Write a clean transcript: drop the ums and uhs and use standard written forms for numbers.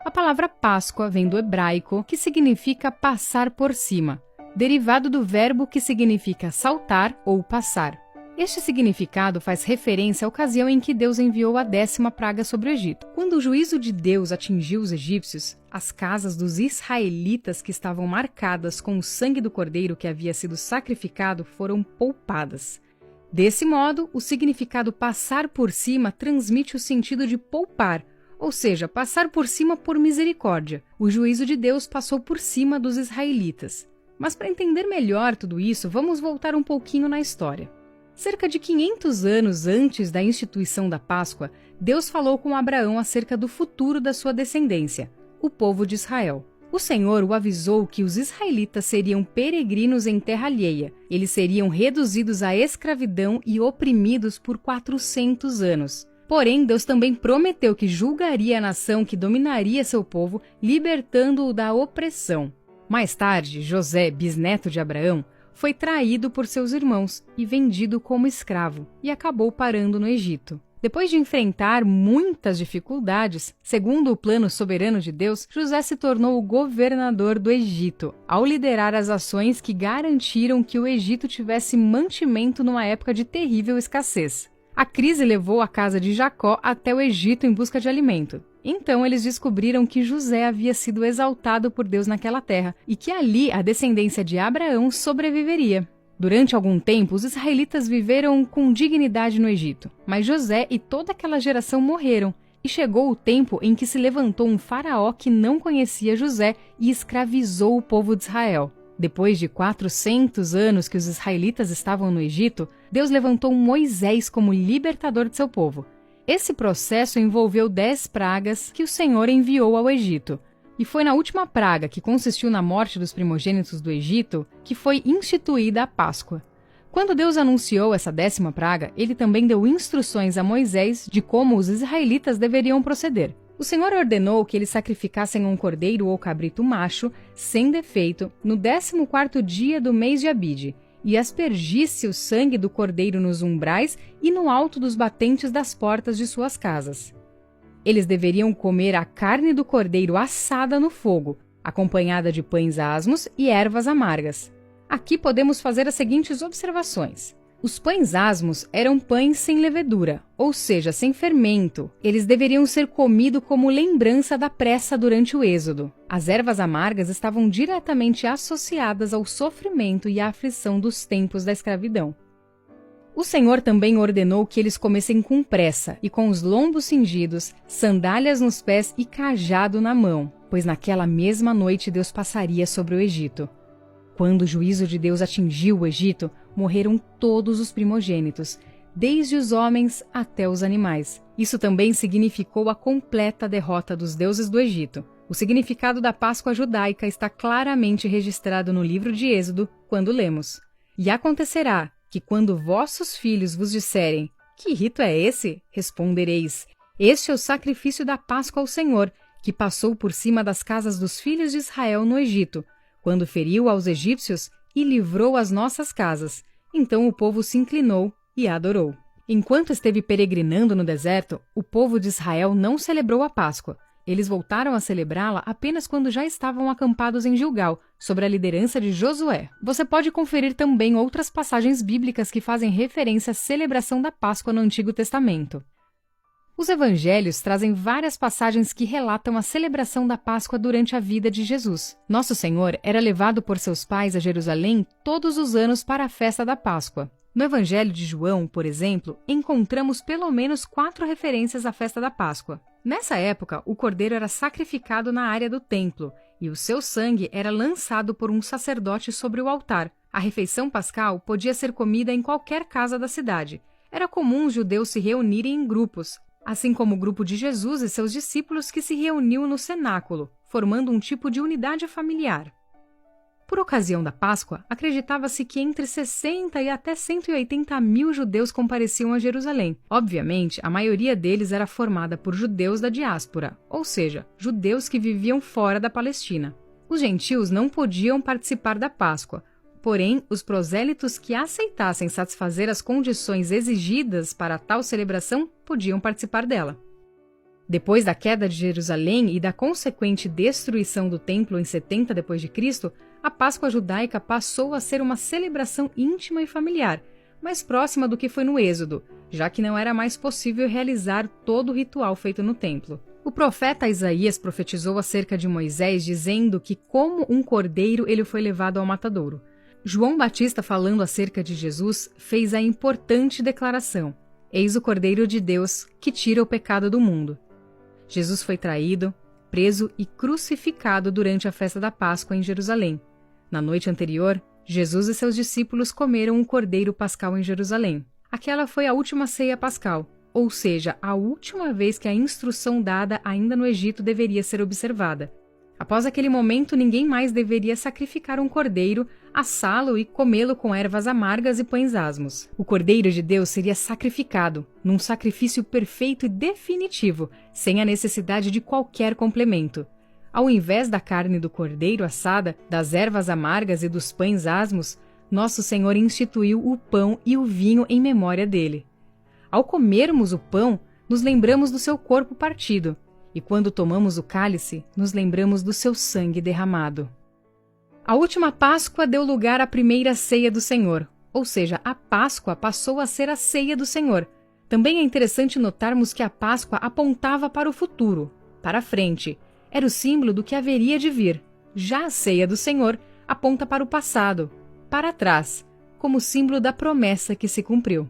A palavra Páscoa vem do hebraico, que significa passar por cima, derivado do verbo que significa saltar ou passar. Este significado faz referência à ocasião em que Deus enviou a 10ª praga sobre o Egito. Quando o juízo de Deus atingiu os egípcios, as casas dos israelitas que estavam marcadas com o sangue do cordeiro que havia sido sacrificado foram poupadas. Desse modo, o significado passar por cima transmite o sentido de poupar, ou seja, passar por cima por misericórdia. O juízo de Deus passou por cima dos israelitas. Mas para entender melhor tudo isso, vamos voltar um pouquinho na história. Cerca de 500 anos antes da instituição da Páscoa, Deus falou com Abraão acerca do futuro da sua descendência, o povo de Israel. O Senhor o avisou que os israelitas seriam peregrinos em terra alheia. Eles seriam reduzidos à escravidão e oprimidos por 400 anos. Porém, Deus também prometeu que julgaria a nação que dominaria seu povo, libertando-o da opressão. Mais tarde, José, bisneto de Abraão, foi traído por seus irmãos e vendido como escravo, e acabou parando no Egito. Depois de enfrentar muitas dificuldades, segundo o plano soberano de Deus, José se tornou o governador do Egito, ao liderar as ações que garantiram que o Egito tivesse mantimento numa época de terrível escassez. A crise levou a casa de Jacó até o Egito em busca de alimento. Então eles descobriram que José havia sido exaltado por Deus naquela terra e que ali a descendência de Abraão sobreviveria. Durante algum tempo, os israelitas viveram com dignidade no Egito, mas José e toda aquela geração morreram, e chegou o tempo em que se levantou um faraó que não conhecia José e escravizou o povo de Israel. Depois de 400 anos que os israelitas estavam no Egito, Deus levantou Moisés como libertador de seu povo. Esse processo envolveu 10 pragas que o Senhor enviou ao Egito. E foi na última praga, que consistiu na morte dos primogênitos do Egito, que foi instituída a Páscoa. Quando Deus anunciou essa 10ª praga, ele também deu instruções a Moisés de como os israelitas deveriam proceder. O Senhor ordenou que eles sacrificassem um cordeiro ou cabrito macho, sem defeito, no 14º dia do mês de Abide, e aspergisse o sangue do cordeiro nos umbrais e no alto dos batentes das portas de suas casas. Eles deveriam comer a carne do cordeiro assada no fogo, acompanhada de pães asmos e ervas amargas. Aqui podemos fazer as seguintes observações. Os pães asmos eram pães sem levedura, ou seja, sem fermento. Eles deveriam ser comidos como lembrança da pressa durante o êxodo. As ervas amargas estavam diretamente associadas ao sofrimento e à aflição dos tempos da escravidão. O Senhor também ordenou que eles comessem com pressa e com os lombos cingidos, sandálias nos pés e cajado na mão, pois naquela mesma noite Deus passaria sobre o Egito. Quando o juízo de Deus atingiu o Egito, morreram todos os primogênitos, desde os homens até os animais. Isso também significou a completa derrota dos deuses do Egito. O significado da Páscoa judaica está claramente registrado no livro de Êxodo, quando lemos: "E acontecerá que quando vossos filhos vos disserem: que rito é esse? Respondereis: este é o sacrifício da Páscoa ao Senhor, que passou por cima das casas dos filhos de Israel no Egito, quando feriu aos egípcios e livrou as nossas casas. Então o povo se inclinou e adorou." Enquanto esteve peregrinando no deserto, o povo de Israel não celebrou a Páscoa. Eles voltaram a celebrá-la apenas quando já estavam acampados em Gilgal, sob a liderança de Josué. Você pode conferir também outras passagens bíblicas que fazem referência à celebração da Páscoa no Antigo Testamento. Os evangelhos trazem várias passagens que relatam a celebração da Páscoa durante a vida de Jesus. Nosso Senhor era levado por seus pais a Jerusalém todos os anos para a festa da Páscoa. No Evangelho de João, por exemplo, encontramos pelo menos 4 referências à festa da Páscoa. Nessa época, o cordeiro era sacrificado na área do templo e o seu sangue era lançado por um sacerdote sobre o altar. A refeição pascal podia ser comida em qualquer casa da cidade. Era comum os judeus se reunirem em grupos, assim como o grupo de Jesus e seus discípulos que se reuniu no cenáculo, formando um tipo de unidade familiar. Por ocasião da Páscoa, acreditava-se que entre 60 e até 180 mil judeus compareciam a Jerusalém. Obviamente, a maioria deles era formada por judeus da diáspora, ou seja, judeus que viviam fora da Palestina. Os gentios não podiam participar da Páscoa, porém, os prosélitos que aceitassem satisfazer as condições exigidas para tal celebração podiam participar dela. Depois da queda de Jerusalém e da consequente destruição do templo em 70 d.C., a Páscoa judaica passou a ser uma celebração íntima e familiar, mais próxima do que foi no Êxodo, já que não era mais possível realizar todo o ritual feito no templo. O profeta Isaías profetizou acerca de Moisés, dizendo que, como um cordeiro, ele foi levado ao matadouro. João Batista, falando acerca de Jesus, fez a importante declaração: Eis o Cordeiro de Deus, que tira o pecado do mundo. Jesus foi traído, preso e crucificado durante a festa da Páscoa em Jerusalém. Na noite anterior, Jesus e seus discípulos comeram um cordeiro pascal em Jerusalém. Aquela foi a última ceia pascal, ou seja, a última vez que a instrução dada ainda no Egito deveria ser observada. Após aquele momento, ninguém mais deveria sacrificar um cordeiro, assá-lo e comê-lo com ervas amargas e pães asmos. O Cordeiro de Deus seria sacrificado, num sacrifício perfeito e definitivo, sem a necessidade de qualquer complemento. Ao invés da carne do cordeiro assada, das ervas amargas e dos pães asmos, nosso Senhor instituiu o pão e o vinho em memória dele. Ao comermos o pão, nos lembramos do seu corpo partido, e quando tomamos o cálice, nos lembramos do seu sangue derramado. A última Páscoa deu lugar à primeira ceia do Senhor, ou seja, a Páscoa passou a ser a ceia do Senhor. Também é interessante notarmos que a Páscoa apontava para o futuro, para a frente. Era o símbolo do que haveria de vir. Já a ceia do Senhor aponta para o passado, para trás, como símbolo da promessa que se cumpriu.